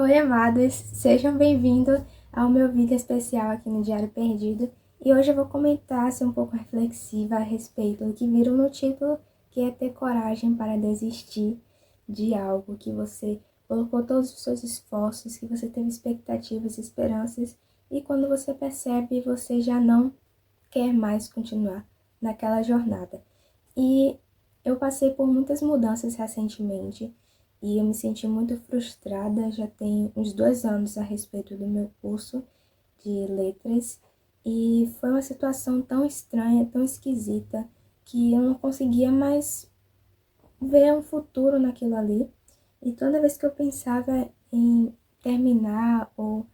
Oi, amados, sejam bem-vindos ao meu vídeo especial aqui no Diário Perdido. E hoje eu vou comentar, ser um pouco reflexiva a respeito do que viram no título, que é ter coragem para desistir de algo que você colocou todos os seus esforços, que você teve expectativas e esperanças, e quando você percebe, você já não quer mais continuar naquela jornada. E eu passei por muitas mudanças recentemente e eu me senti muito frustrada. Já tem uns 2 anos a respeito do meu curso de letras e foi uma situação tão estranha, tão esquisita, que eu não conseguia mais ver um futuro naquilo ali. E toda vez que eu pensava em terminar ou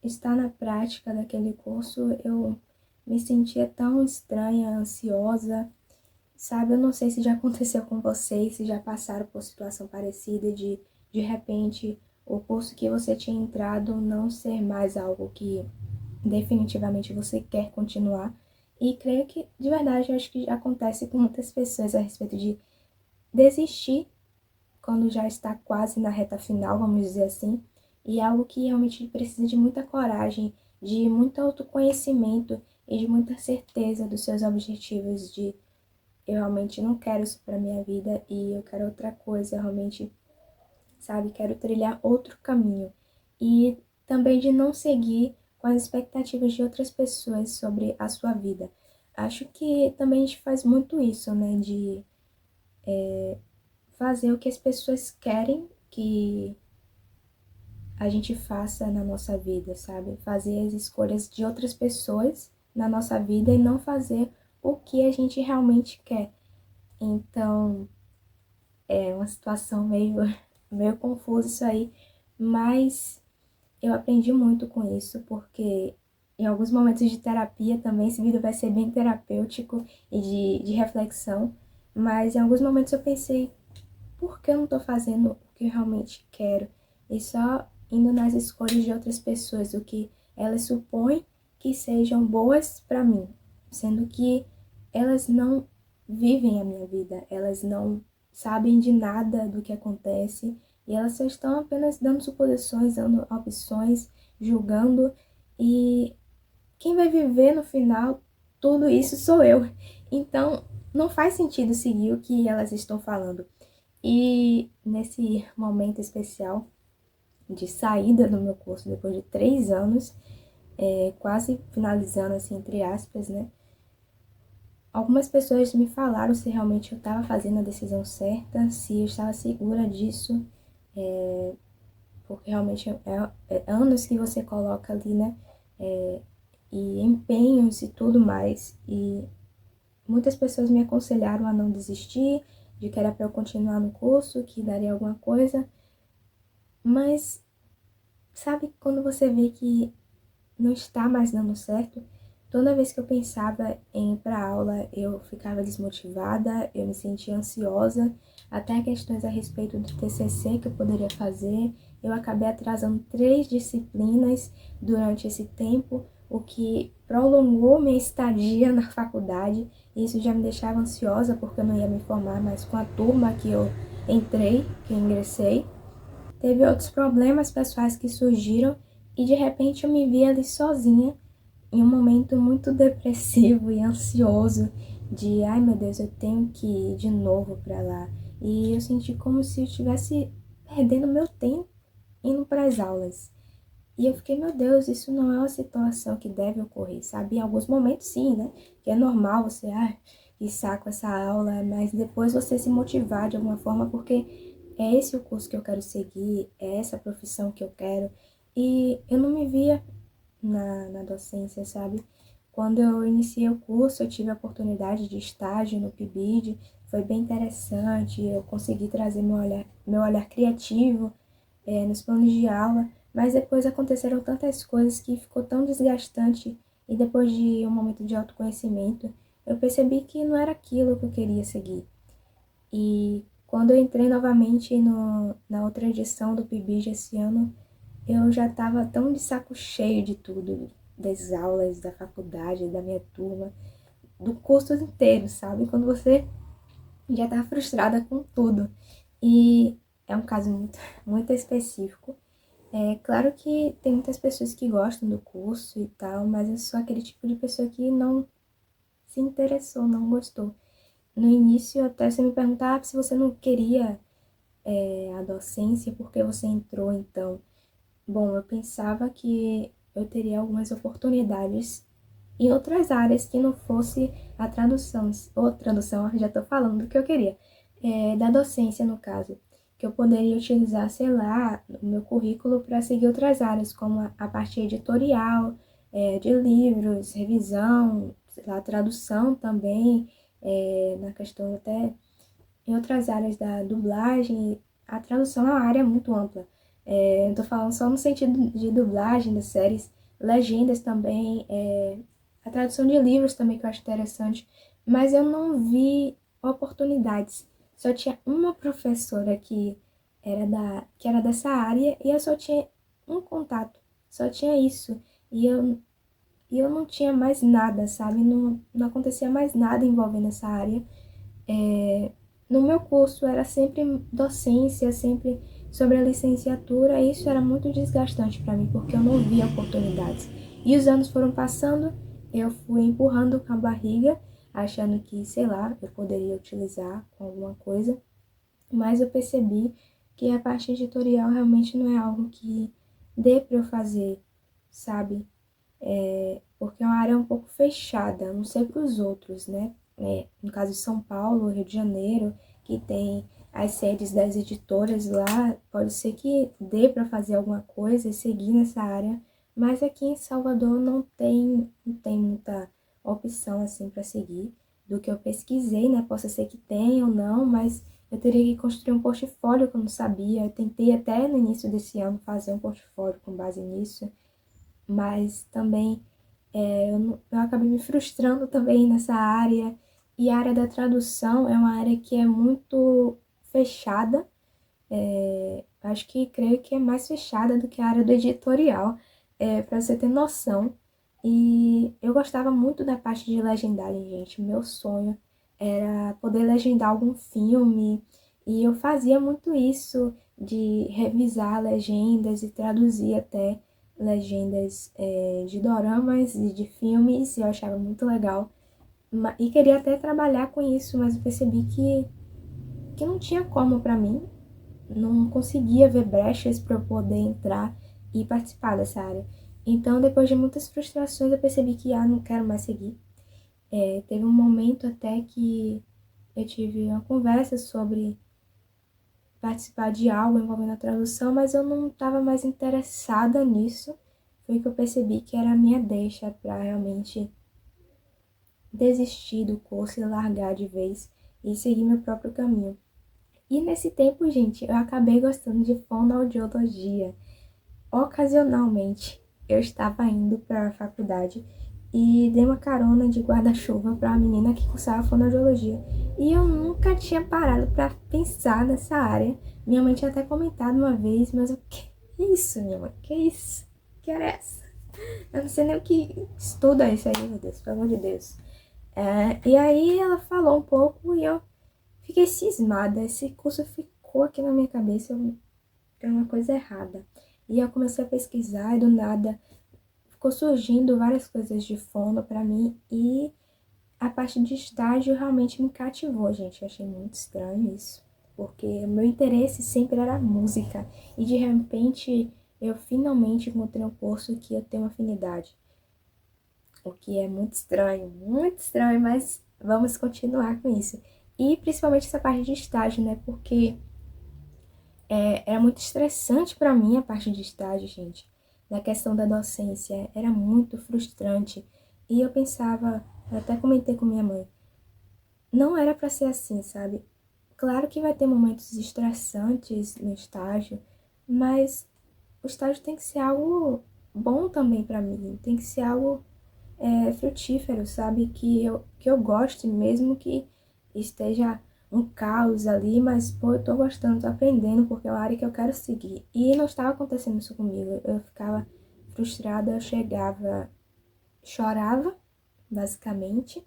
estar na prática daquele curso, eu me sentia tão estranha, ansiosa. Sabe, eu não sei se já aconteceu com vocês, se já passaram por situação parecida de repente, o curso que você tinha entrado não ser mais algo que definitivamente você quer continuar. E creio que, de verdade, eu acho que acontece com muitas pessoas a respeito de desistir quando já está quase na reta final, vamos dizer assim. E é algo que realmente precisa de muita coragem, de muito autoconhecimento e de muita certeza dos seus objetivos, de eu realmente não quero isso pra minha vida e eu quero outra coisa, eu realmente, sabe, quero trilhar outro caminho. E também de não seguir com as expectativas de outras pessoas sobre a sua vida. Acho que também a gente faz muito isso, né, de fazer o que as pessoas querem que a gente faça na nossa vida, sabe? Fazer as escolhas de outras pessoas na nossa vida e não fazer o que a gente realmente quer. Então, é uma situação meio confusa isso aí, mas eu aprendi muito com isso, porque em alguns momentos de terapia também, esse vídeo vai ser bem terapêutico e de reflexão, mas em alguns momentos eu pensei, por que eu não tô fazendo o que eu realmente quero? E só indo nas escolhas de outras pessoas, o que elas supõem que sejam boas para mim, sendo que elas não vivem a minha vida, elas não sabem de nada do que acontece e elas só estão apenas dando suposições, dando opções, julgando, e quem vai viver no final tudo isso sou eu. Então, não faz sentido seguir o que elas estão falando. E nesse momento especial de saída do meu curso, depois de 3 anos, quase finalizando assim, entre aspas, né? Algumas pessoas me falaram se realmente eu estava fazendo a decisão certa, se eu estava segura disso, porque realmente é anos que você coloca ali, né? E empenhos e tudo mais. E muitas pessoas me aconselharam a não desistir, de que era para eu continuar no curso, que daria alguma coisa, mas sabe quando você vê que não está mais dando certo? Toda vez que eu pensava em ir para aula, eu ficava desmotivada, eu me sentia ansiosa, até questões a respeito do TCC que eu poderia fazer. Eu acabei atrasando 3 disciplinas durante esse tempo, o que prolongou minha estadia na faculdade. Isso já me deixava ansiosa porque eu não ia me formar mais com a turma que eu entrei, que eu ingressei. Teve outros problemas pessoais que surgiram e de repente eu me vi ali sozinha, em um momento muito depressivo e ansioso de, ai meu Deus, eu tenho que ir de novo para lá. E eu senti como se eu estivesse perdendo meu tempo indo para as aulas. E eu fiquei, meu Deus, isso não é uma situação que deve ocorrer, sabe? Em alguns momentos sim, né? Que é normal você, que saco essa aula, mas depois você se motivar de alguma forma, porque é esse o curso que eu quero seguir, é essa a profissão que eu quero. E eu não me via na docência, sabe? Quando eu iniciei o curso, eu tive a oportunidade de estágio no PIBID, foi bem interessante, eu consegui trazer meu olhar criativo nos planos de aula, mas depois aconteceram tantas coisas que ficou tão desgastante e depois de um momento de autoconhecimento, eu percebi que não era aquilo que eu queria seguir. E quando eu entrei novamente na outra edição do PIBID esse ano, eu já estava tão de saco cheio de tudo, das aulas, da faculdade, da minha turma, do curso inteiro, sabe? Quando você já tá frustrada com tudo. E é um caso muito, muito específico. É claro que tem muitas pessoas que gostam do curso e tal, mas eu sou aquele tipo de pessoa que não se interessou, não gostou. No início, até você me perguntava se você não queria a docência, por que você entrou então? Bom, eu pensava que eu teria algumas oportunidades em outras áreas que não fosse a tradução, ou tradução, já estou falando do que eu queria, da docência no caso, que eu poderia utilizar, sei lá, o meu currículo para seguir outras áreas, como a parte editorial, de livros, revisão, sei lá, tradução também, na questão até em outras áreas da dublagem, a tradução é uma área muito ampla. Não tô falando só no sentido de dublagem das séries, legendas também, a tradução de livros também que eu acho interessante, mas eu não vi oportunidades. Só tinha uma professora que era dessa área e eu só tinha um contato, só tinha isso. E eu não tinha mais nada, sabe? Não acontecia mais nada envolvendo essa área. É, no meu curso era sempre docência, sempre sobre a licenciatura, e isso era muito desgastante para mim, porque eu não via oportunidades. E os anos foram passando, eu fui empurrando com a barriga, achando que, sei lá, eu poderia utilizar com alguma coisa, mas eu percebi que a parte editorial realmente não é algo que dê para eu fazer, sabe? Porque é uma área um pouco fechada, não sei para os outros, né? No caso de São Paulo, Rio de Janeiro, que tem as sedes das editoras lá, pode ser que dê para fazer alguma coisa e seguir nessa área, mas aqui em Salvador não tem muita opção assim para seguir do que eu pesquisei, né? Possa ser que tenha ou não, mas eu teria que construir um portfólio que eu não sabia. Eu tentei até no início desse ano fazer um portfólio com base nisso, mas também eu acabei me frustrando também nessa área. E a área da tradução é uma área que é muito fechada. Acho que creio que é mais fechada do que a área do editorial, para você ter noção. E eu gostava muito da parte de legendagem, gente. Meu sonho era poder legendar algum filme. E eu fazia muito isso de revisar legendas e traduzir até legendas de doramas e de filmes. E eu achava muito legal. E queria até trabalhar com isso, mas eu percebi que não tinha como para mim, não conseguia ver brechas para eu poder entrar e participar dessa área. Então, depois de muitas frustrações, eu percebi que não quero mais seguir. Teve um momento até que eu tive uma conversa sobre participar de algo envolvendo a tradução, mas eu não estava mais interessada nisso. Foi que eu percebi que era a minha deixa para realmente desistir do curso e largar de vez e seguir meu próprio caminho. E nesse tempo, gente, eu acabei gostando de fonoaudiologia. Ocasionalmente, eu estava indo para a faculdade e dei uma carona de guarda-chuva para uma menina que cursava fonoaudiologia. E eu nunca tinha parado para pensar nessa área. Minha mãe tinha até comentado uma vez, mas o que é isso, minha mãe? Que é isso? Que era essa? Eu não sei nem o que estuda isso aí, meu Deus, pelo amor de Deus. E aí ela falou um pouco e eu fiquei cismada. Esse curso ficou aqui na minha cabeça. Tem uma coisa errada. E eu comecei a pesquisar e do nada ficou surgindo várias coisas de fono pra mim e a parte de estágio realmente me cativou, gente. Eu achei muito estranho isso, porque o meu interesse sempre era música e de repente eu finalmente encontrei um curso que eu tenho afinidade, o que é muito estranho, mas vamos continuar com isso. E principalmente essa parte de estágio, né? Porque era muito estressante para mim a parte de estágio, gente. Na questão da docência, era muito frustrante. E eu pensava, eu até comentei com minha mãe, não era para ser assim, sabe? Claro que vai ter momentos estressantes no estágio, mas o estágio tem que ser algo bom também para mim, tem que ser algo frutífero, sabe? Que eu goste, mesmo que esteja um caos ali, mas pô, eu tô gostando, tô aprendendo, porque é uma área que eu quero seguir. E não estava acontecendo isso comigo. Eu ficava frustrada, eu chegava, chorava, basicamente,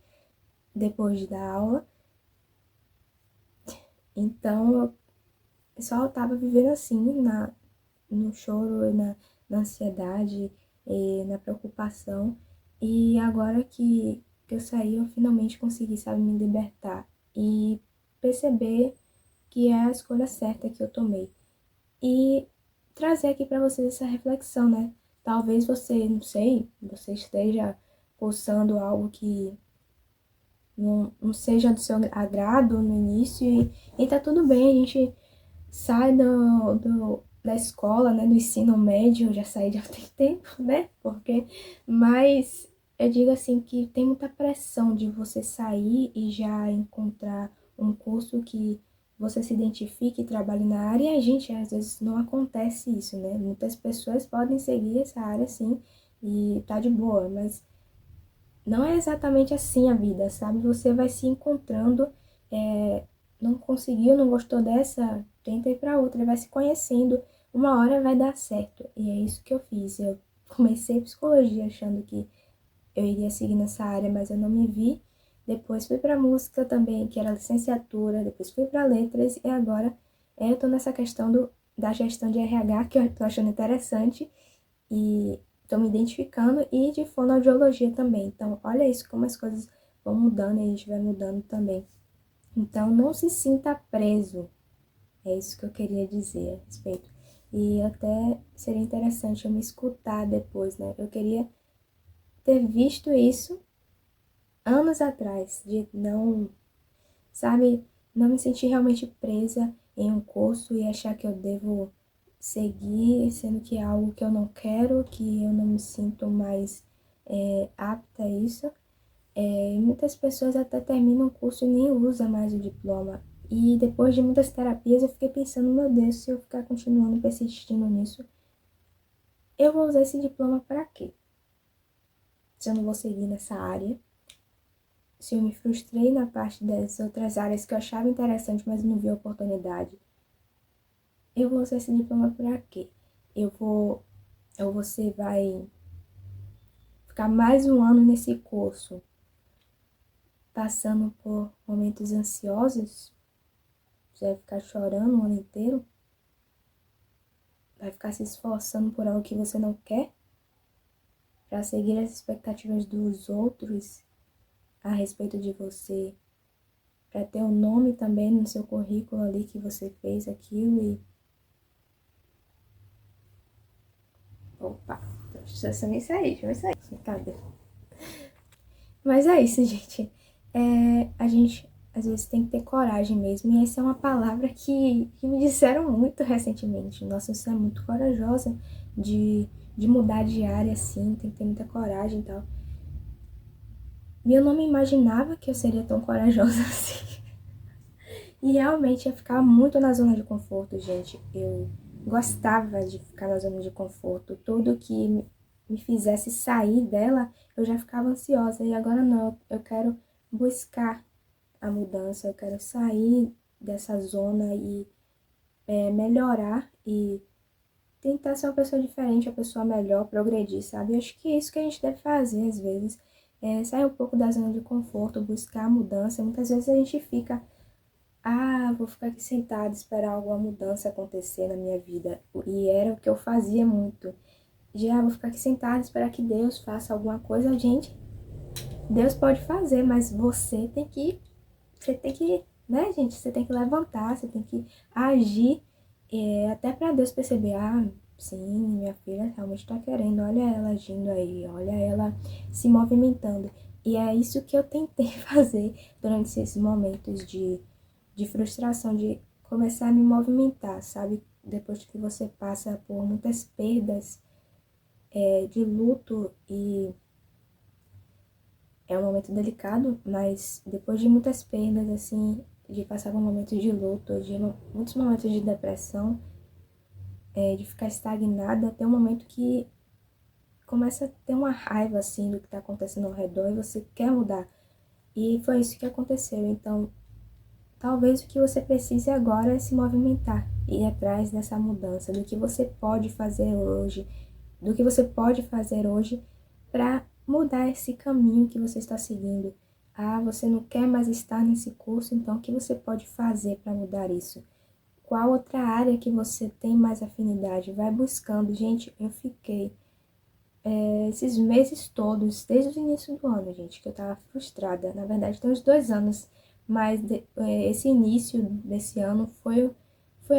depois de dar aula. Então eu só estava vivendo assim, no choro, na ansiedade, na preocupação. E agora que eu saí, eu finalmente consegui, sabe, me libertar e perceber que é a escolha certa que eu tomei. E trazer aqui para vocês essa reflexão, né? Talvez você, não sei, você esteja cursando algo que não seja do seu agrado no início e tá tudo bem, a gente sai da escola, né, do ensino médio, eu já saí já tem tempo, né, mas eu digo assim que tem muita pressão de você sair e já encontrar um curso que você se identifique e trabalhe na área, e a gente, às vezes, não acontece isso, né, muitas pessoas podem seguir essa área, sim, e tá de boa, mas não é exatamente assim a vida, sabe? Você vai se encontrando, não conseguiu, não gostou dessa, tenta ir para outra, vai se conhecendo, uma hora vai dar certo. E é isso que eu fiz. Eu comecei psicologia achando que eu iria seguir nessa área, mas eu não me vi. Depois fui para música também, que era licenciatura, depois fui para letras e agora eu tô nessa questão da gestão de RH, que eu tô achando interessante e estou me identificando, e de fonoaudiologia também. Então, olha isso, como as coisas vão mudando e a gente vai mudando também. Então, não se sinta preso. É isso que eu queria dizer a respeito. E até seria interessante eu me escutar depois, né? Eu queria ter visto isso anos atrás, de não, sabe, não me sentir realmente presa em um curso e achar que eu devo seguir, sendo que é algo que eu não quero, que eu não me sinto mais apta a isso. Muitas pessoas até terminam o curso e nem usam mais o diploma. E depois de muitas terapias eu fiquei pensando, meu Deus, se eu ficar continuando persistindo nisso, eu vou usar esse diploma para quê? Se eu não vou seguir nessa área, se eu me frustrei na parte das outras áreas que eu achava interessante, mas não vi oportunidade, eu vou usar esse diploma para quê? Ou você vai ficar mais um ano nesse curso, passando por momentos ansiosos, você vai ficar chorando o ano inteiro, vai ficar se esforçando por algo que você não quer, para seguir as expectativas dos outros a respeito de você, para ter um nome também no seu currículo ali que você fez aquilo e... Opa, deixa eu me sair, deixa eu me sair. Cadê? Mas é isso, gente. A gente às vezes tem que ter coragem mesmo. E essa é uma palavra que me disseram muito recentemente. Nossa, você é muito corajosa de mudar de área assim, tem que ter muita coragem e tal. E eu não me imaginava que eu seria tão corajosa assim. E realmente ia ficar muito na zona de conforto, gente. Eu gostava de ficar na zona de conforto. Tudo que me fizesse sair dela, eu já ficava ansiosa. E agora não, eu quero buscar a mudança, eu quero sair dessa zona e melhorar e tentar ser uma pessoa diferente, uma pessoa melhor, progredir, sabe? Eu acho que é isso que a gente deve fazer às vezes. Sair um pouco da zona de conforto, buscar a mudança. Muitas vezes a gente fica, vou ficar aqui sentada, esperar alguma mudança acontecer na minha vida. E era o que eu fazia muito. Já vou ficar aqui sentada, esperar que Deus faça alguma coisa. Gente, Deus pode fazer, mas você tem que, né, gente? Você tem que levantar, você tem que agir, até para Deus perceber, sim, minha filha realmente tá querendo, olha ela agindo aí, olha ela se movimentando. E é isso que eu tentei fazer durante esses momentos de frustração, de começar a me movimentar, sabe? Depois que você passa por muitas perdas, de luto, e é um momento delicado, mas depois de muitas perdas, assim, de passar por momentos de luto, de muitos momentos de depressão, de ficar estagnada, tem um momento que começa a ter uma raiva, assim, do que está acontecendo ao redor e você quer mudar. E foi isso que aconteceu. Então, talvez o que você precise agora é se movimentar, ir atrás dessa mudança, do que você pode fazer hoje, para mudar esse caminho que você está seguindo. Você não quer mais estar nesse curso, então o que você pode fazer para mudar isso? qual outra área que você tem mais afinidade. Vai buscando. Gente, eu fiquei esses meses todos, desde o início do ano, gente, que eu tava frustrada. Na verdade, tem uns 2 anos, mas esse início desse ano foi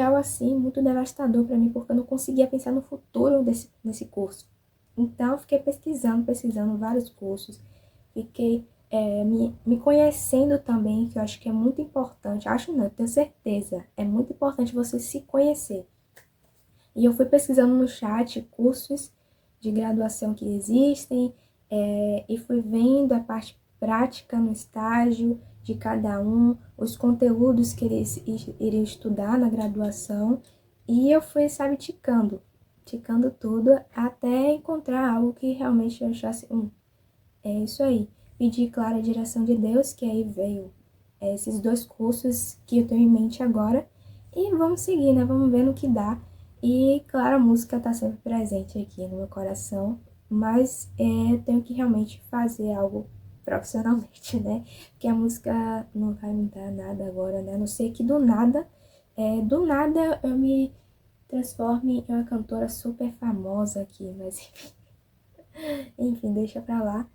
algo assim muito devastador para mim, porque eu não conseguia pensar no futuro desse curso. Então, eu fiquei pesquisando vários cursos, fiquei me conhecendo também, que eu acho que é muito importante. Acho não, eu tenho certeza, é muito importante você se conhecer. E eu fui pesquisando no chat cursos de graduação que existem, e fui vendo a parte prática no estágio de cada um, os conteúdos que eles iriam estudar na graduação, e eu fui, sabe, ticando tudo até encontrar algo que realmente eu achasse, é isso aí. Pedi clara a direção de Deus, que aí veio esses 2 cursos que eu tenho em mente agora. E vamos seguir, né? Vamos ver no que dá. E, claro, a música tá sempre presente aqui no meu coração. Mas eu tenho que realmente fazer algo profissionalmente, né? Porque a música não vai me dar nada agora, né? A não ser que do nada eu me transforme em uma cantora super famosa aqui. Mas, enfim, deixa pra lá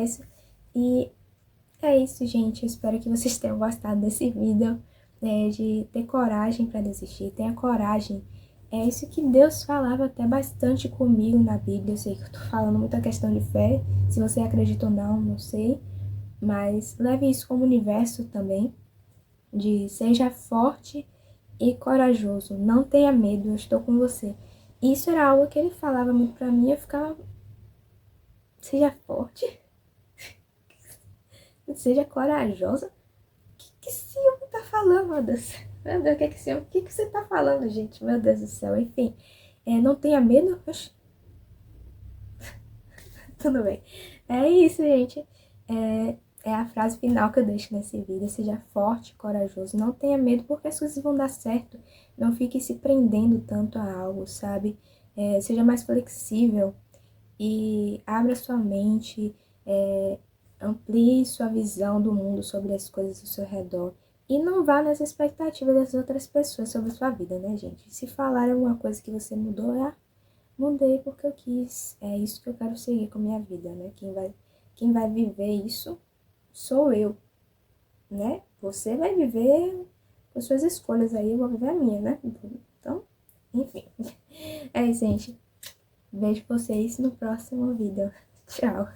isso. E é isso, gente. Eu espero que vocês tenham gostado desse vídeo, de ter coragem para desistir. Tenha coragem. É isso que Deus falava até bastante comigo na Bíblia. Eu sei que eu tô falando muita questão de fé. Se você acredita ou não, não sei. Mas leve isso como universo também. De seja forte e corajoso. Não tenha medo, eu estou com você. Isso era algo que ele falava muito pra mim. Eu ficava, seja forte, seja corajosa. O que esse homem tá falando, meu Deus? Meu Deus, o que que você tá falando, gente? Meu Deus do céu. Enfim, não tenha medo. Oxi, tudo bem. É isso, gente. É a frase final que eu deixo nesse vídeo. Seja forte, corajoso. Não tenha medo, porque as coisas vão dar certo. Não fique se prendendo tanto a algo, sabe? Seja mais flexível e abra sua mente, amplie sua visão do mundo sobre as coisas ao seu redor. E não vá nas expectativas das outras pessoas sobre a sua vida, né, gente? Se falar alguma coisa que você mudou, mudei porque eu quis. É isso que eu quero seguir com a minha vida, né? Quem vai viver isso sou eu, né? Você vai viver com suas escolhas aí, eu vou viver a minha, né? Então, enfim. É isso, gente. Vejo vocês no próximo vídeo. Tchau.